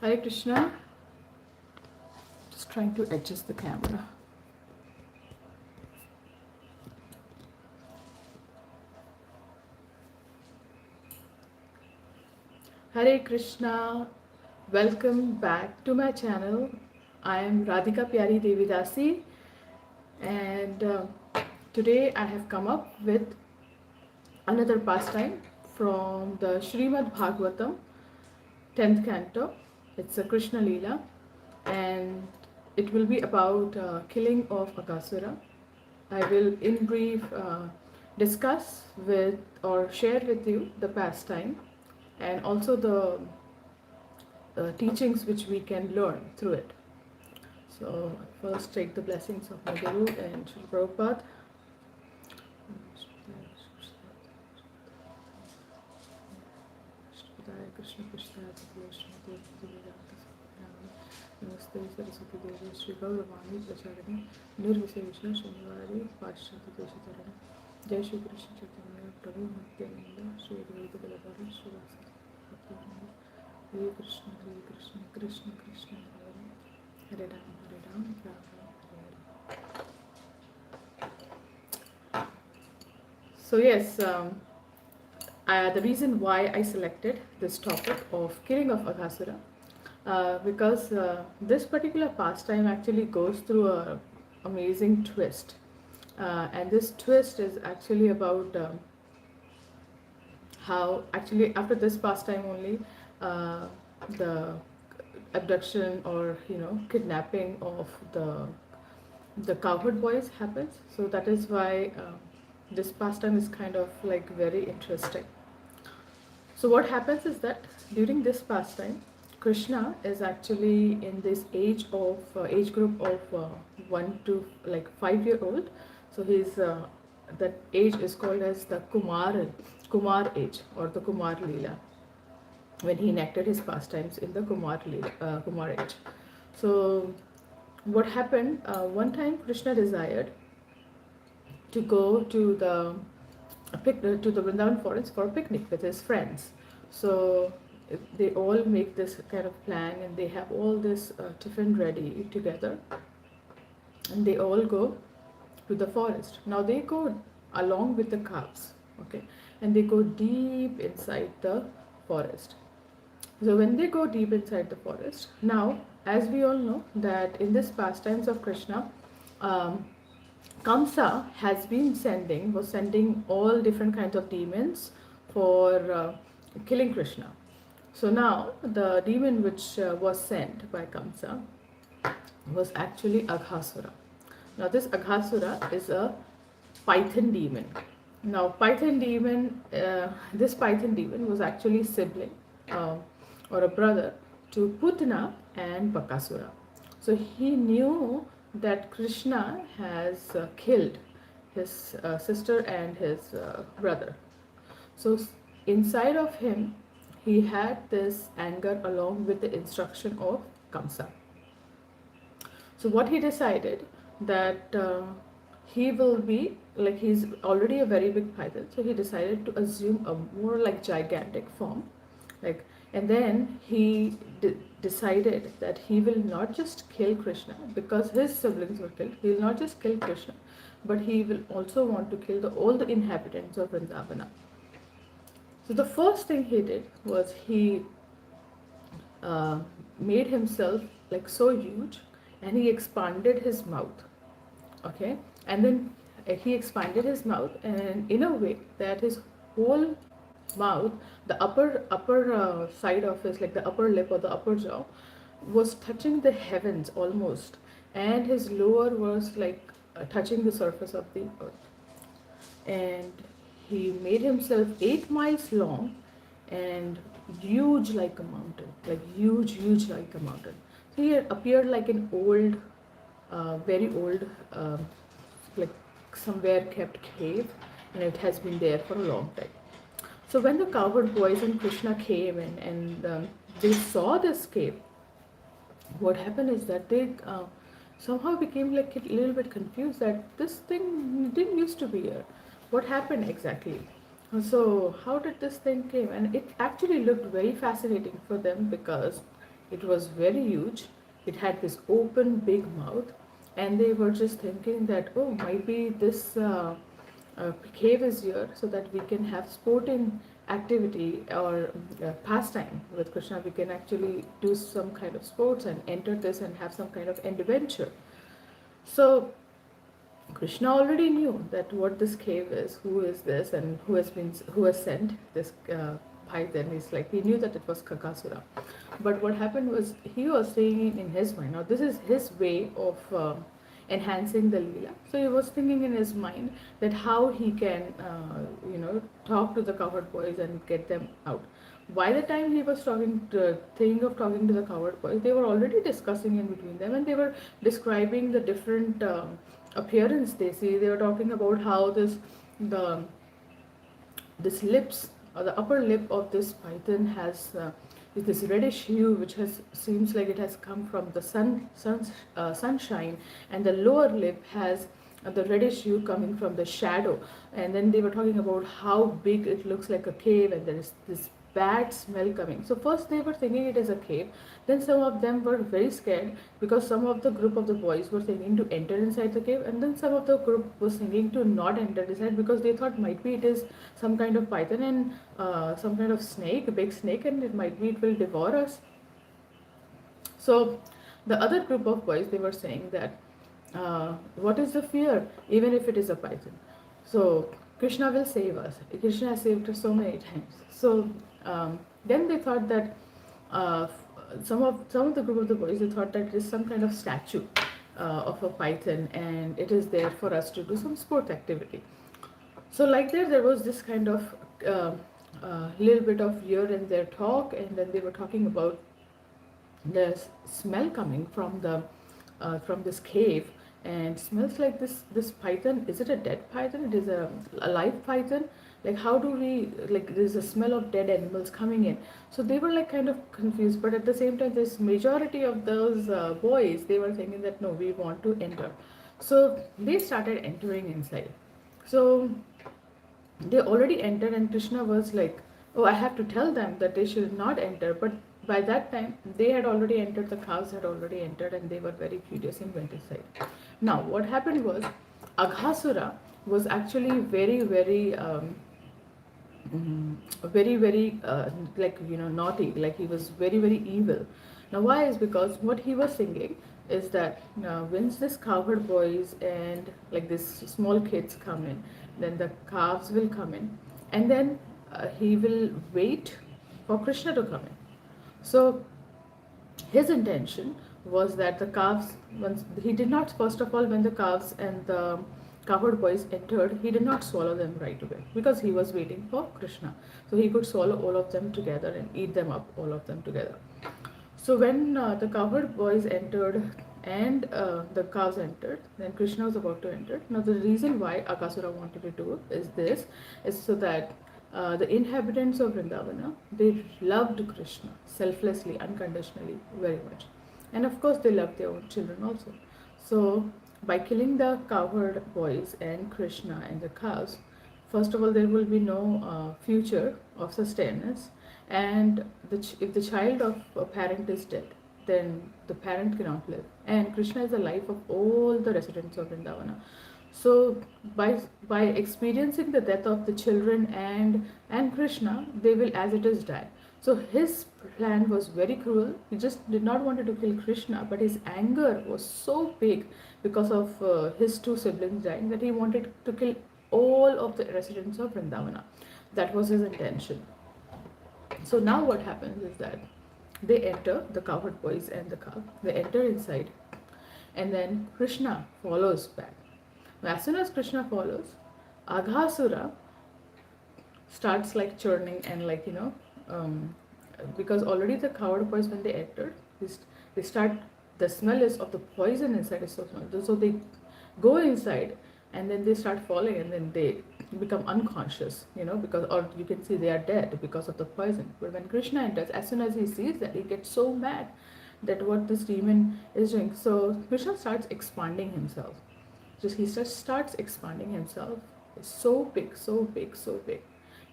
Hare Krishna. Just trying to adjust the camera. Hare Krishna. Welcome back to my channel. I am Radhika Piyari Devidasi, and today I have come up with another pastime from the Srimad Bhagavatam 10th canto. It's a Krishna Lila, and it will be about killing of Aghasura. I will in brief discuss with or share with you the pastime and also the teachings which we can learn through it. So first take the blessings of my Guru and Srila Prabhupada. Krishna Krishna नमस्ते सरस्वती देवी श्री गौरवाणी प्रचारिणी निर्विशेष शनिवारी पाश्चात्य देशतरण जय श्री कृष्ण चैतन्य प्रभु नित्यानंद श्री अद्वैत गदाधर श्रीवासादि हरे कृष्ण कृष्ण कृष्ण हरे Ram Ram Ram Hare Hare. So yes, the reason why I selected this topic of killing of Aghasura, because this particular pastime actually goes through a amazing twist, and this twist is actually about how actually after this pastime only the abduction or kidnapping of the cowherd boys happens. So that is why this pastime is kind of like very interesting. So what happens is that during this pastime, Krishna is actually in this age group of 1 to like 5 year old. So he's that age is called as the Kumar age or the Kumar Lila, when he enacted his pastimes in the Kumar age. So what happened? One time Krishna desired to go to the Vrindavan forest for a picnic with his friends. So they all make this kind of plan and they have all this tiffin ready together, and they all go to the forest. Now they go along with the cows, okay, and they go deep inside the forest. So when they go deep inside the forest, now as we all know that in this pastimes of Krishna, Kamsa was sending all different kinds of demons for killing Krishna. So now the demon which was sent by Kamsa was actually Aghasura. Now this Aghasura is a python demon. Now this python demon was actually sibling or a brother to Putana and Bakasura. So he knew that Krishna has killed his sister and his brother. So inside of him, he had this anger along with the instruction of Kamsa. So what he decided that he will be like, he's already a very big python, so he decided to assume a more like gigantic form, like, and then he decided that he will not just kill Krishna because his siblings were killed. He will not just kill Krishna, but he will also want to kill all the inhabitants of Vrindavana. So the first thing he did was he made himself like so huge, and he expanded his mouth. Okay, and then he expanded his mouth, and in a way that his whole mouth, the upper side of his, like the upper lip or the upper jaw, was touching the heavens almost, and his lower was like touching the surface of the earth. And he made himself 8 miles long and huge like a mountain, like huge like a mountain. So he appeared like an old, very old, like somewhere kept cave, and it has been there for a long time. So when the cowherd boys and Krishna came in and they saw this cave, what happened is that they somehow became like a little bit confused that this thing didn't used to be here. What happened exactly? So how did this thing came? And it actually looked very fascinating for them because It was very huge. It had this open big mouth, and they were just thinking that, oh, maybe this cave is here so that we can have sporting activity or pastime with Krishna. We can actually do some kind of sports and enter this and have some kind of adventure. So Krishna already knew that what this cave is, who is this, and who has sent this python. He's like, he knew that it was Kakasura. But what happened was he was saying in his mind. Now this is his way of enhancing the Leela. So he was thinking in his mind that how he can, talk to the cowherd boys and get them out. By the time he was thinking of talking to the cowherd boys, they were already discussing in between them, and they were describing the different appearance they see. They were talking about how the this lips or the upper lip of this python has this reddish hue, which has seems like it has come from the sunshine, and the lower lip has the reddish hue coming from the shadow. And then they were talking about how big it looks like a cave, and there is this bad smell coming. So first they were thinking it is a cave, then some of them were very scared because some of the group of the boys were thinking to enter inside the cave, and then some of the group was thinking to not enter inside because they thought might be it is some kind of python and some kind of snake, a big snake, and it might be it will devour us. So the other group of boys, they were saying that what is the fear even if it is a python? So Krishna will save us. Krishna has saved us so many times. So then they thought that uh, some of the group of the boys, they thought that it is some kind of statue of a python, and it is there for us to do some sport activity. So like that, there was this kind of little bit of here and there talk, and then they were talking about the smell coming from this cave, and smells like this python. Is it a dead python? It is a live python. Like how do we, like there's a smell of dead animals coming in. So they were like kind of confused, but at the same time this majority of those boys, they were thinking that no, we want to enter. So they started entering inside. So they already entered, and Krishna was like, oh, I have to tell them that they should not enter. But by that time they had already entered, the cows had already entered, and they were very curious and went inside. Now what happened was, Aghasura was actually very like naughty, like he was very evil. Now why is because what he was thinking is that once this cowherd boys and like this small kids come in, then the calves will come in, and then he will wait for Krishna to come in. So his intention was that the calves, once he did not, first of all, when the calves and the cowherd boys entered, he did not swallow them right away because he was waiting for Krishna. So he could swallow all of them together and eat them up, all of them together. So when the cowherd boys entered and the cows entered, then Krishna was about to enter. Now the reason why Akasura wanted to do is so that the inhabitants of Vrindavana, they loved Krishna selflessly, unconditionally, very much. And of course they loved their own children also. So by killing the cowherd boys and Krishna and the cows, first of all, there will be no future of sustenance, and if the child of a parent is dead, then the parent cannot live. And Krishna is the life of all the residents of Vrindavana. So by experiencing the death of the children and Krishna, they will as it is die. So his plan was very cruel. He just did not want to kill Krishna, but his anger was so big because of his two siblings dying that he wanted to kill all of the residents of Vrindavana. That was his intention. So now what happens is that they enter, the cowherd boys and the cow, they enter inside, and then Krishna follows back. Now, as soon as Krishna follows, Aghasura starts like churning and like because already the cowherd boys, when they entered, they start, the smell is of the poison inside is so strong. So they go inside, and then they start falling, and then they become unconscious, because, or you can see they are dead because of the poison. But when Krishna enters, as soon as he sees that, he gets so mad that what this demon is doing. So Krishna starts expanding himself. Just he starts expanding himself. It's so big, so big, so big.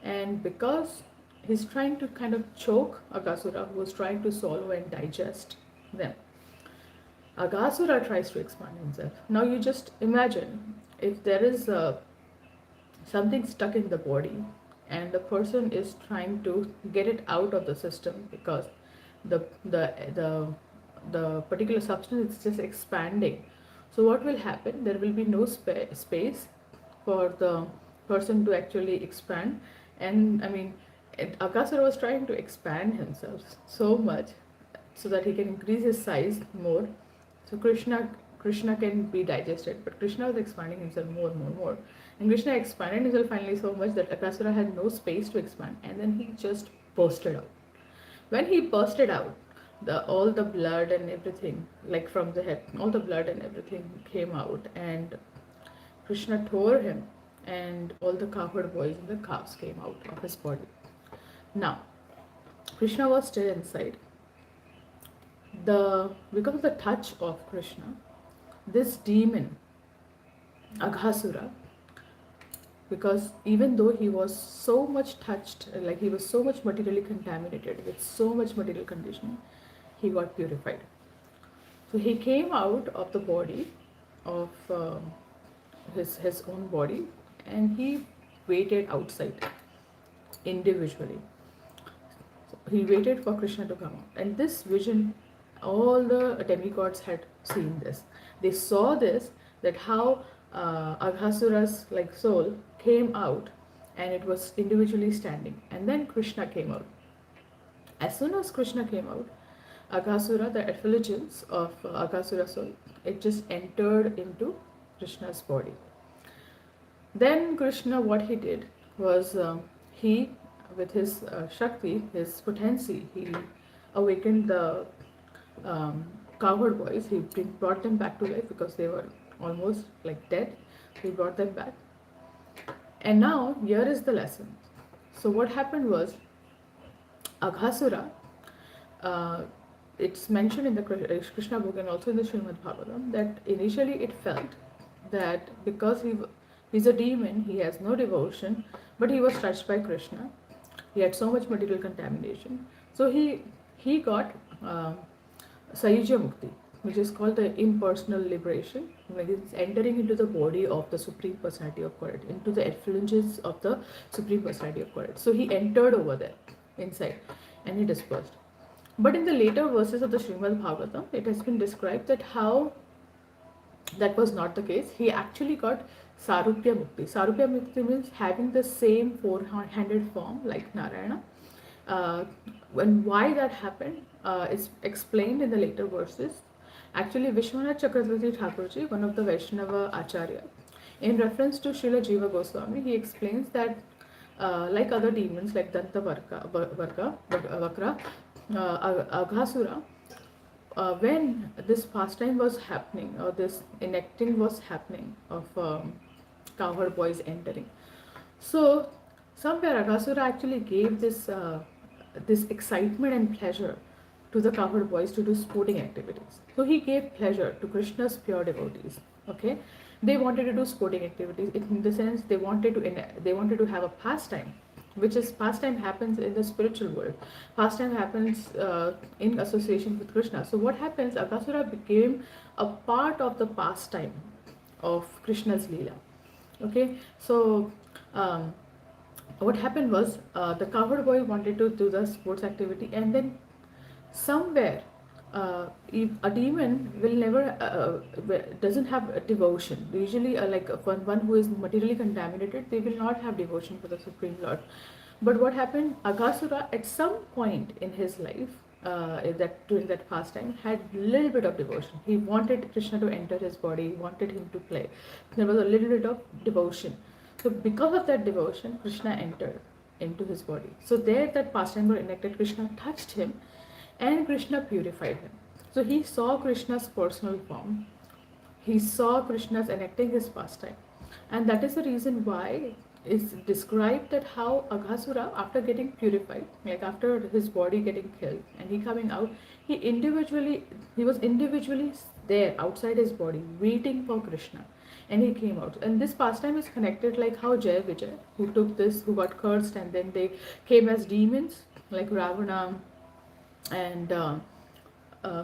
And because he's trying to kind of choke Aghasura, who was trying to swallow and digest them. Aghasura tries to expand himself. Now you just imagine if there is something stuck in the body and the person is trying to get it out of the system because the the the the particular substance is just expanding. So what will happen? There will be no space for the person to actually expand. And I mean, Akasura was trying to expand himself so much so that he can increase his size more. So Krishna can be digested, but Krishna was expanding himself more and more and more. And Krishna expanded himself finally so much that Akasura had no space to expand, and then he just bursted out. When he bursted out, the all the blood and everything, like from the head, all the blood and everything came out, and Krishna tore him, and all the cowherd boys and the calves came out of his body. Now, Krishna was still inside. Because of the touch of Krishna, this demon, Aghasura, because even though he was so much touched, like he was so much materially contaminated with so much material conditioning, he got purified. So he came out of the body of his own body, and he waited outside individually. So he waited for Krishna to come out, and this vision, all the demigods had seen this. They saw this, that how Aghasura's like soul came out, and it was individually standing, and then Krishna came out. As soon as Krishna came out, Aghasura, the effulgence of Aghasura's soul, it just entered into Krishna's body. Then Krishna, what he did was he, with his Shakti, his potency, he awakened the cowherd boys. He brought them back to life because they were almost like dead. He brought them back. And now here is the lesson. So what happened was, Aghasura, it's mentioned in the Krishna book and also in the Srimad Bhagavatam, that initially it felt that because he's a demon, he has no devotion, but he was touched by Krishna. He had so much material contamination. So he got Sayuja Mukti, which is called the impersonal liberation, like it's entering into the body of the Supreme Personality of Godhead, into the effulgence of the Supreme Personality of Godhead. So he entered over there, inside, and he dispersed. But in the later verses of the Srimad Bhagavatam, it has been described that how that was not the case. He actually got Sarupya Mukti. Sarupya Mukti means having the same four-handed form like Narayana. And why that happened is explained in the later verses. Actually, Vishwanath Chakravarti Thakurji, one of the Vaishnava Acharya, in reference to Srila Jiva Goswami, he explains that like other demons like Danta Vakra, Aghasura, when this pastime was happening, or this enacting was happening of cowherd boys entering, so somewhere Aghasura actually gave this excitement and pleasure to the cowherd boys to do sporting activities. So he gave pleasure to Krishna's pure devotees. Okay, they wanted to do sporting activities. In the sense, they wanted to have a pastime, which is pastime happens in the spiritual world. Pastime happens in association with Krishna. So what happens? Aghasura became a part of the pastime of Krishna's Lila. Okay, so what happened was the cowherd boy wanted to do the sports activity, and then somewhere if a demon will never doesn't have a devotion. Usually like one who is materially contaminated, they will not have devotion for the Supreme Lord. But what happened, Aghasura at some point in his life, during that pastime, had little bit of devotion. He wanted Krishna to enter his body, wanted him to play. There was a little bit of devotion. So because of that devotion, Krishna entered into his body. So there that pastime were enacted, Krishna touched him, and Krishna purified him. So he saw Krishna's personal form. He saw Krishna's enacting his pastime. And that is the reason why it's described that how Aghasura, after getting purified, like after his body getting killed and he coming out, he was individually there outside his body, waiting for Krishna. And he came out. And this pastime is connected like how Jay Vijay, who took this, who got cursed, and then they came as demons, like Ravana and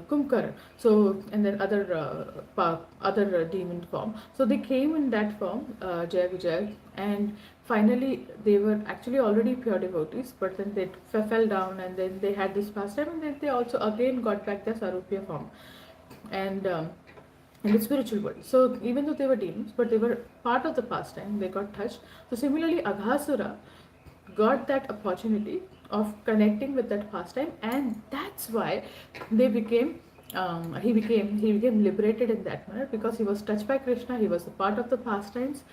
Kumkar. So and then other demon form. So they came in that form, Jai Vijay, and finally they were actually already pure devotees, but then they fell down, and then they had this pastime, and then they also again got back their Sarupya form, and in the spiritual world. So even though they were demons, but they were part of the pastime, they got touched. So similarly, Aghasura got that opportunity of connecting with that pastime, and that's why they became he became liberated in that manner, because he was touched by Krishna, he was a part of the pastimes,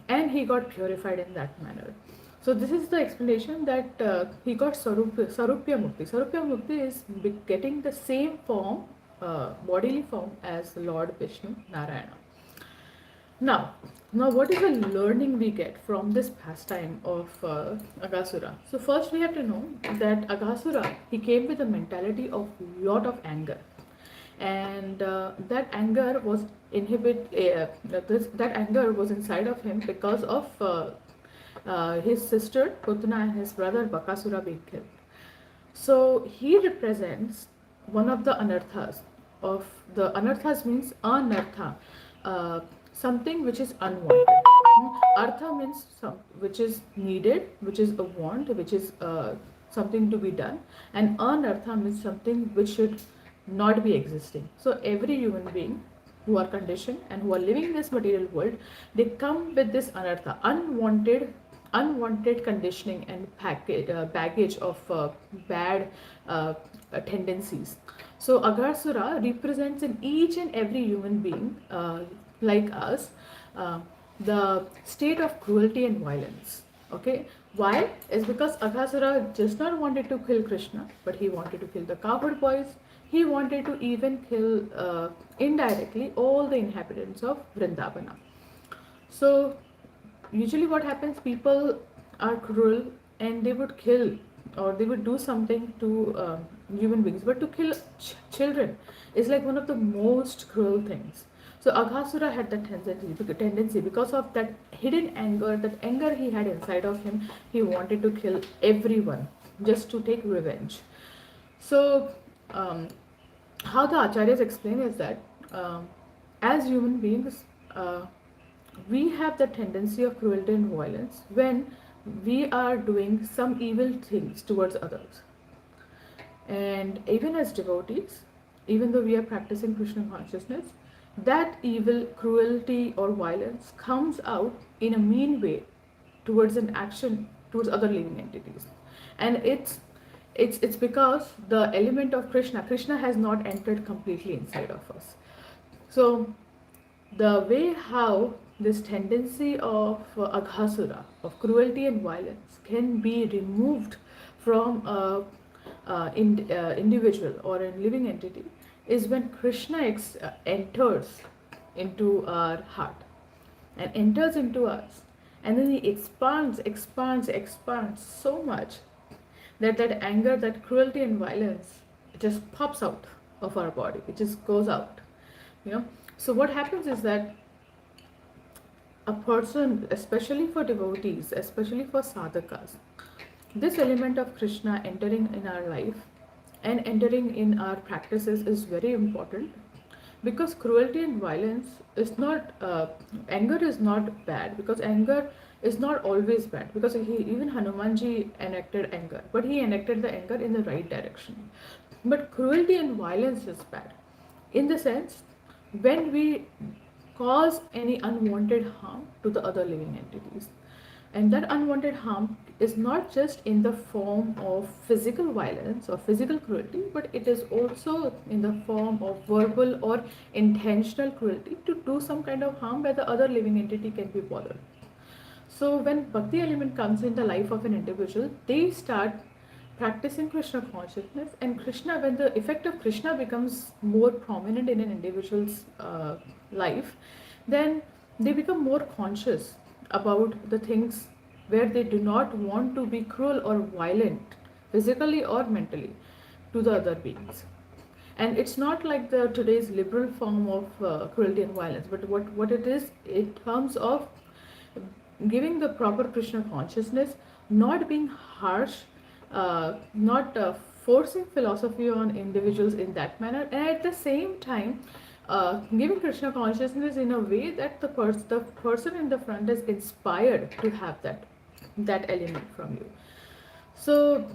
and he got purified in that manner. So this is the explanation that he got Sarupya Mukti. Sarupya Mukti is getting the same form, bodily form, as Lord Vishnu Narayana. Now, what is the learning we get from this pastime of Aghasura? So first we have to know that Aghasura, he came with a mentality of lot of anger, and that anger was that anger was inside of him because of his sister Putana and his brother Bakasura being killed. So he represents one of the anarthas. Of the anarthas means anartha, uh, something which is unwanted. Artha means which is needed, which is a want, which is something to be done, and anartha means something which should not be existing. So every human being who are conditioned and who are living in this material world, they come with this anartha, unwanted conditioning and baggage of bad tendencies. So Aghasura represents in each and every human being like us the state of cruelty and violence. Okay, why? Is because Aghasura just not wanted to kill Krishna, but he wanted to kill the cowherd boys. He wanted to even kill indirectly all the inhabitants of Vrindavana. So usually what happens, people are cruel and they would kill or they would do something to human beings, but to kill children is like one of the most cruel things. So Aghasura had that tendency because of that hidden anger, that anger he had inside of him. He wanted to kill everyone just to take revenge. So how the acharyas explain is that as human beings, we have the tendency of cruelty and violence when we are doing some evil things towards others. And even as devotees, even though we are practicing Krishna consciousness, that evil, cruelty, or violence comes out in a mean way towards an action towards other living entities. And it's because the element of Krishna has not entered completely inside of us. So the way how this tendency of Aghasura, of cruelty and violence, can be removed from a individual or a living entity is when Krishna enters into our heart and enters into us, and then he expands so much that that anger, that cruelty and violence just pops out of our body. It just goes out, you know. So what happens is that a person, especially for devotees, especially for sadhakas, this element of Krishna entering in our life and entering in our practices is very important, because cruelty and violence is not, anger is not bad, because anger is not always bad, because even Hanumanji enacted anger, but he enacted the anger in the right direction. But cruelty and violence is bad in the sense when we cause any unwanted harm to the other living entities. And that unwanted harm is not just in the form of physical violence or physical cruelty, but it is also in the form of verbal or intentional cruelty to do some kind of harm where the other living entity can be bothered. So when bhakti element comes in the life of an individual, they start practicing Krishna consciousness, and Krishna, when the effect of Krishna becomes more prominent in an individual's life, then they become more conscious about the things where they do not want to be cruel or violent, physically or mentally, to the other beings. And it's not like the today's liberal form of cruelty and violence, but what it is in terms of giving the proper Krishna consciousness, not being harsh, not forcing philosophy on individuals in that manner, and at the same time giving Krishna consciousness in a way that the person in the front is inspired to have that element from you. So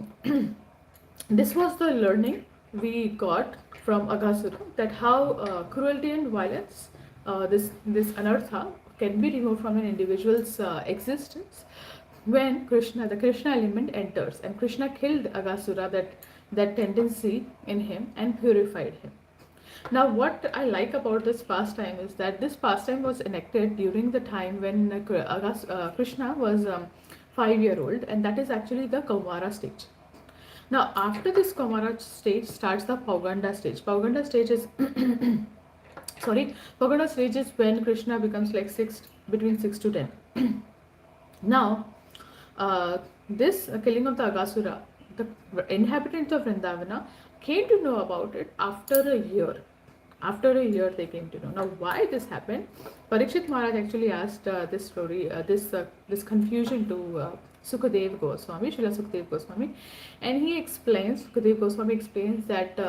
this was the learning we got from Aghasura, that how cruelty and violence, this anartha, can be removed from an individual's existence when the Krishna element enters, and Krishna killed Aghasura, that tendency in him, and purified him. Now, what I like about this pastime is that this pastime was enacted during the time when Krishna was 5 year old, and that is actually the Kaumara stage. Now, after this Kaumara stage starts the Pauganda stage. Pauganda stage is Pauganda stage is when Krishna becomes like between 6 to 10. Now, this killing of the Aghasura, the inhabitants of Vrindavana came to know about it after a year. After a year, they came to know. Now, why this happened? Parikshit Maharaj actually asked this story, this confusion to Sukadev Goswami, Srila Sukadev Goswami, and Sukadev Goswami explains that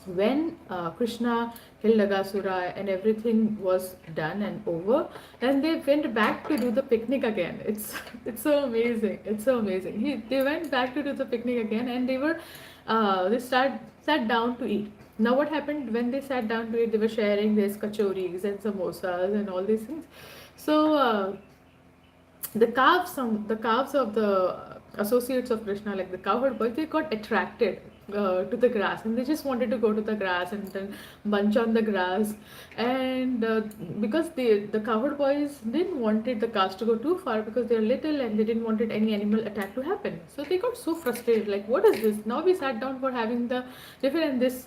when Krishna killed Aghasura and everything was done and over, then they went back to do the picnic again. It's so amazing. It's so amazing. They went back to do the picnic again, and they sat down to eat. Now, what happened when they sat down to eat? They were sharing this kachoris and samosas and all these things. So the calves of the associates of Krishna, like the cowherd boys, they got attracted to the grass, and they just wanted to go to the grass and then munch on the grass. And because the cowherd boys didn't wanted the calves to go too far because they're little, and they didn't wanted any animal attack to happen. So they got so frustrated, like, what is this? Now we sat down for having the tiffin, and this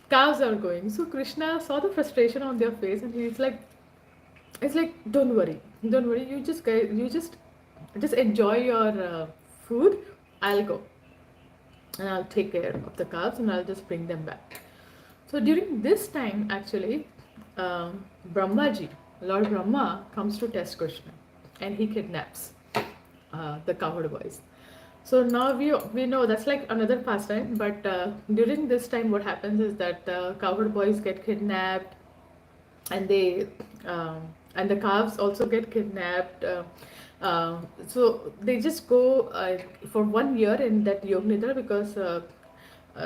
calves are going. So Krishna saw the frustration on their face, and he's like, it's like, don't worry, you just enjoy your food. I'll go and I'll take care of the calves, and I'll just bring them back. So during this time, actually, Brahmaji, Lord Brahma, comes to test Krishna, and he kidnaps the cowherd boys. So now we know that's like another pastime, but during this time, what happens is that cowherd boys get kidnapped, and and the calves also get kidnapped. So they just go for 1 year in that Yog Nidra, because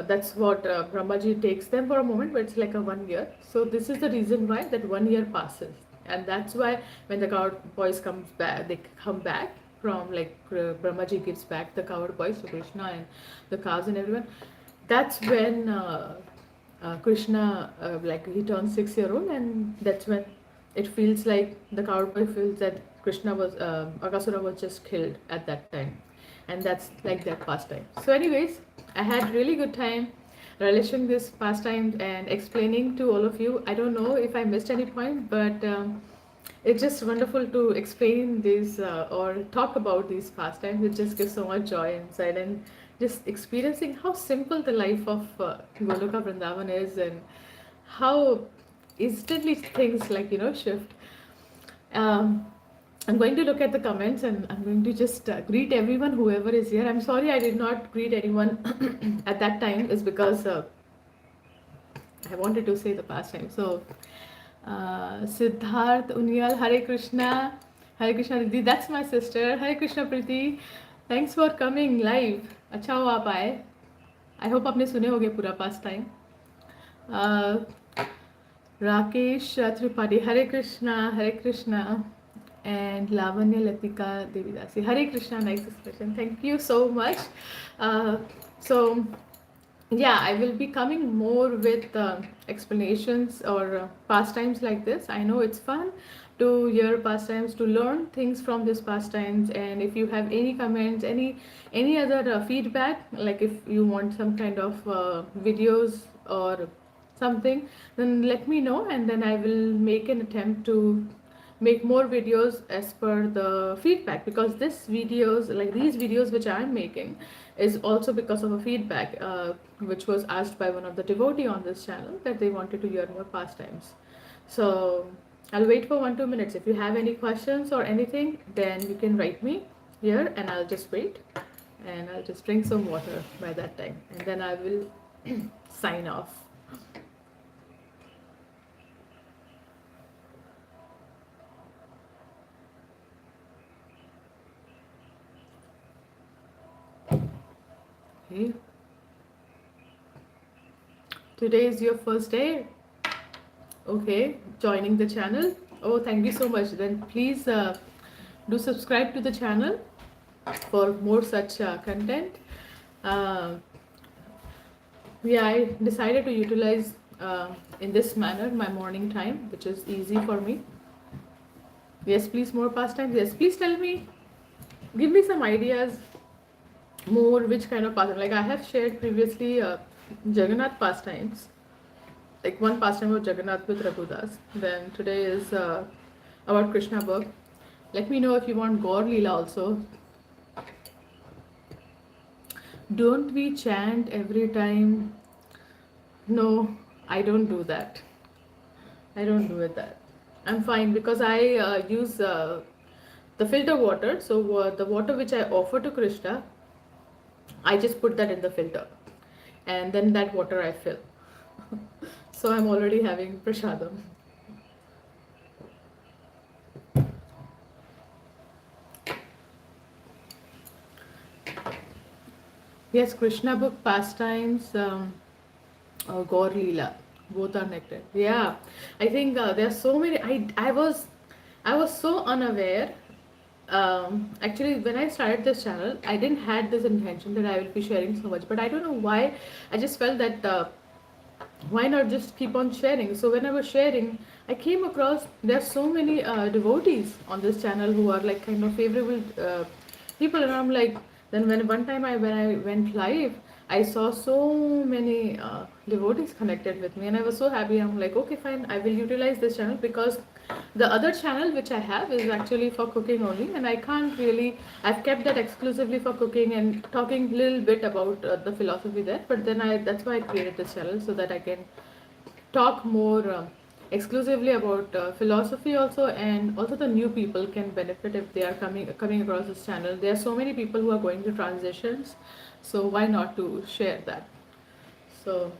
that's what Brahmaji takes them for a moment, but it's like a 1 year. So this is the reason why that 1 year passes, and that's why when the cowherd boys they come back from, like, Brahmaji gives back the cowherd boys to Krishna and the cows and everyone. That's when Krishna, like, he turns 6 year old, and that's when it feels like the cowherd boy feels that Aghasura was just killed at that time, and that's like that pastime. So, anyways, I had really good time relishing this pastime and explaining to all of you. I don't know if I missed any point, but it's just wonderful to explain these or talk about these pastimes. It just gives so much joy inside, and just experiencing how simple the life of Goloka Vrindavan is, and how instantly things, like, shift. I'm going to look at the comments, and I'm going to just greet everyone, whoever is here. I'm sorry I did not greet anyone at that time, is because I wanted to say the pastime. So Siddharth Unyal, Hare Krishna Didi, that's my sister. Hare Krishna Priti, thanks for coming live. अच्छा हो आप आए. I hope आपने सुने होगे पूरा पास time. Rakesh Tripathi, Hare Krishna, and Lavanya Latika Devidasi, Hare Krishna, nice expression. Thank you so much. So yeah, I will be coming more with explanations or pastimes like this. I know it's fun to hear pastimes, to learn things from these pastimes, and if you have any comments, any other feedback, like if you want some kind of videos or something, then let me know, and then I will make an attempt to make more videos as per the feedback, because this videos, like these videos which I'm making, is also because of a feedback which was asked by one of the devotee on this channel, that they wanted to hear more pastimes. So I'll wait for 1-2 minutes. If you have any questions or anything, then you can write me here, and I'll just wait, and I'll just drink some water by that time, and then I will sign off. Okay. Today is your first day, okay, joining the channel. Oh, thank you so much. Then please do subscribe to the channel for more such content. Uh, yeah, I decided to utilize in this manner my morning time, which is easy for me. Yes, please, more pastimes. Yes, please tell me, give me some ideas more which kind of pastime. Like I have shared previously Jagannath pastimes, like one pastime of Jagannath with Raghudas. Then today is about Krishna book. Let me know if you want Gaur Leela also. Don't we chant every time? No, I don't do that. I don't do it that. I'm fine because I use the filter water. So the water which I offer to Krishna, I just put that in the filter, and then that water I fill. So I'm already having prasadam. Yes, Krishna book pastimes, Gaur Leela, both are connected. Yeah, I think there are so many. I was so unaware. Actually, when I started this channel, I didn't had this intention that I will be sharing so much, but I don't know why. I just felt that why not just keep on sharing. So when I was sharing, I came across there are so many devotees on this channel who are like kind of favorable people, and I'm like, then when I went live, I saw so many devotees connected with me, and I was so happy. I'm like, okay, fine, I will utilize this channel, because the other channel which I have is actually for cooking only, and I can't really. I've kept that exclusively for cooking and talking a little bit about the philosophy there. But then that's why I created this channel, so that I can talk more exclusively about philosophy also, and also the new people can benefit if they are coming across this channel. There are so many people who are going through transitions, so why not to share that? So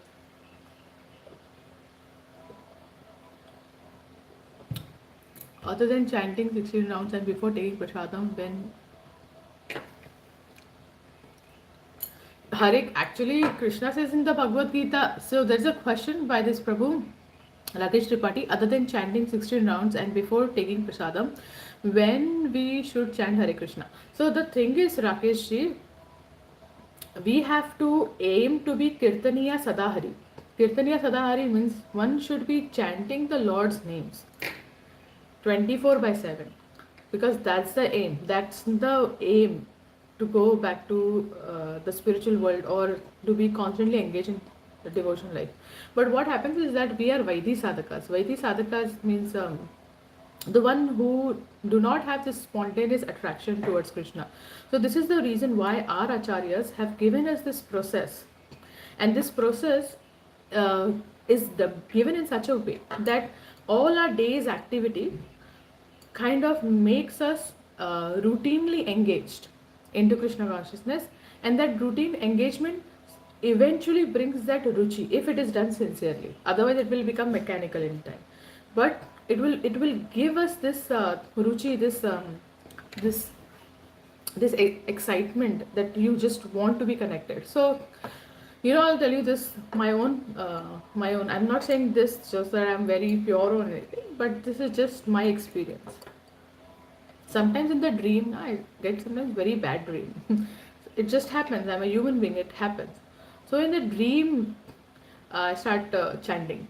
other than chanting 16 rounds and before taking prasadam, when Harik, actually Krishna says in the Bhagavad Gita, so there's a question by this Prabhu Rakesh Tripathi, other than chanting 16 rounds and before taking prasadam, when we should chant Hare Krishna. So the thing is, Rakesh ji, we have to aim to be Kirtaniya Sadahari. Kirtaniya Sadahari means one should be chanting the Lord's names 24/7, because that's the aim. That's the aim, to go back to the spiritual world, or to be constantly engaged in the devotion life. But what happens is that we are Vaidhi sadhakas. Vaidhi sadhakas means the one who do not have this spontaneous attraction towards Krishna. So this is the reason why our acharyas have given us this process, and this process uh, is given in such a way that all our day's activity kind of makes us routinely engaged into Krishna consciousness, and that routine engagement eventually brings that ruchi if it is done sincerely. Otherwise, it will become mechanical in time. But it will give us this ruchi, this this excitement that you just want to be connected. So I'll tell you this, my own. I'm not saying this just that I'm very pure or anything, but this is just my experience. Sometimes in the dream, I get sometimes very bad dream. It just happens. I'm a human being. It happens. So in the dream, I start chanting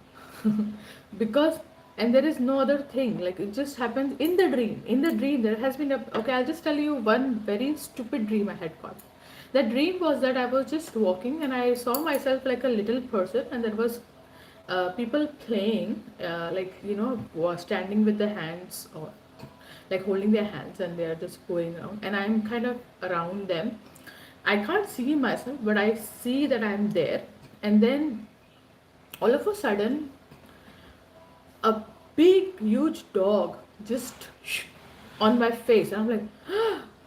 because, and there is no other thing. Like it just happens in the dream. In the dream, there has been a. Okay, I'll just tell you one very stupid dream I had got. That dream was that I was just walking and I saw myself like a little person, and there was people playing, like, standing with their hands, or like holding their hands, and they're just going around, and I'm kind of around them. I can't see myself, but I see that I'm there. And then all of a sudden, a big, huge dog just on my face. And I'm like,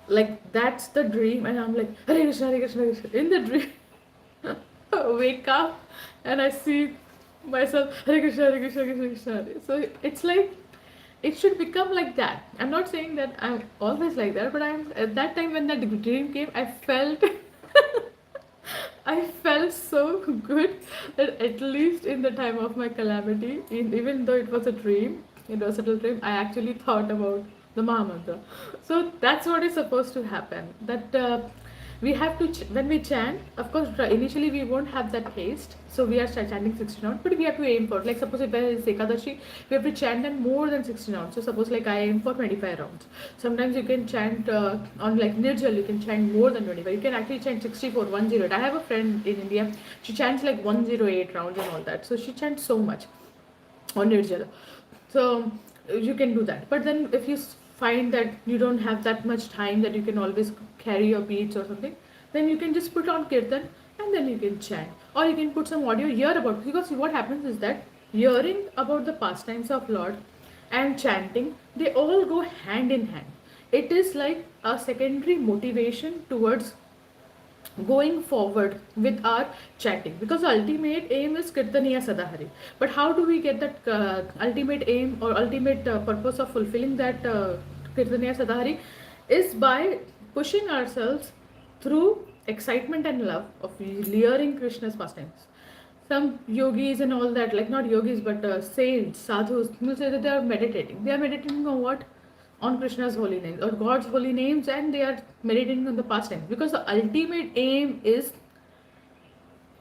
like that's the dream. And I'm like, Hare Krishna, Hare Krishna, Hare Krishna. In the dream, I wake up and I see myself, Hare Krishna, Hare Krishna, Hare Krishna. So it's like, it should become like that. I'm not saying that I'm always like that, but I'm at that time when that dream came, I felt I felt so good that at least in the time of my calamity, even though it was a dream, it was a little dream, I actually thought about the Mahamantra. So that's what is supposed to happen. That we have to, when we chant, of course, initially we won't have that haste. So we are chanting 16 rounds, but we have to aim for, like, suppose if it's Ekadashi, we have to chant them more than 16 rounds. So suppose like I aim for 25 rounds. Sometimes you can chant on like Nirjal, you can chant more than 25. You can actually chant 64, 108. I have a friend in India, she chants like 108 rounds and all that. So she chants so much on Nirjala. So you can do that. But then if you find that you don't have that much time that you can always carry your beats or something, then you can just put on Kirtan and then you can chant. Or you can put some audio, hear about, because what happens is that hearing about the pastimes of Lord and chanting, they all go hand in hand. It is like a secondary motivation towards going forward with our chanting, because the ultimate aim is kirtaniya sadahari. But how do we get that ultimate aim or ultimate purpose of fulfilling that kirtaniya sadahari is by pushing ourselves through excitement and love of leering Krishna's pastimes. Some yogis and all that, like not yogis but saints, sadhus, will say that they are meditating. They are meditating on what? On Krishna's holy names or God's holy names, and they are meditating on the pastimes, because the ultimate aim is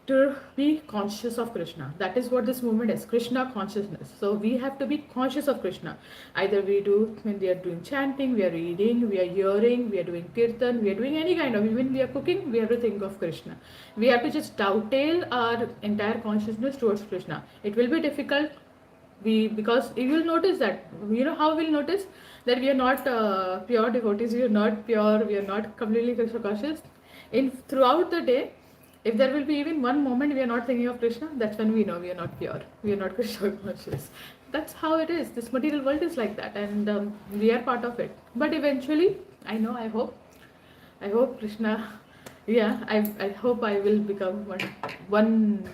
to be conscious of Krishna. That is what this movement is, Krishna consciousness. So we have to be conscious of Krishna. Either we do, when we are doing chanting, we are reading, we are hearing, we are doing kirtan, we are doing any kind of, even we are cooking, we have to think of Krishna. We have to just dovetail our entire consciousness towards Krishna. It will be difficult, because you will notice that, how we'll notice that we are not pure devotees, we are not pure, we are not completely Krishna conscious. In throughout the day, if there will be even one moment we are not thinking of Krishna, that's when we know we are not pure, we are not Krishna conscious. That's how it is. This material world is like that, and we are part of it. But eventually, I hope Krishna, yeah, I hope I will become one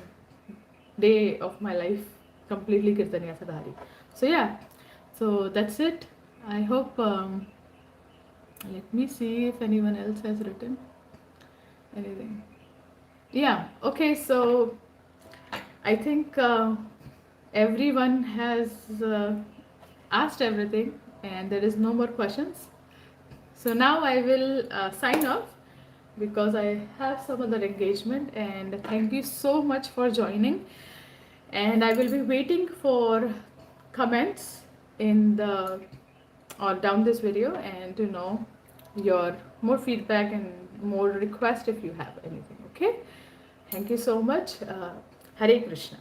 day of my life completely Kirtaniya Sadhari. So yeah, so that's it. I hope, let me see if anyone else has written anything. Yeah, okay, so I think everyone has asked everything and there is no more questions. So now I will sign off because I have some other engagement, and thank you so much for joining. And I will be waiting for comments in the or down this video, and to know your more feedback and more request if you have anything. Okay, thank you so much. Hare Krishna.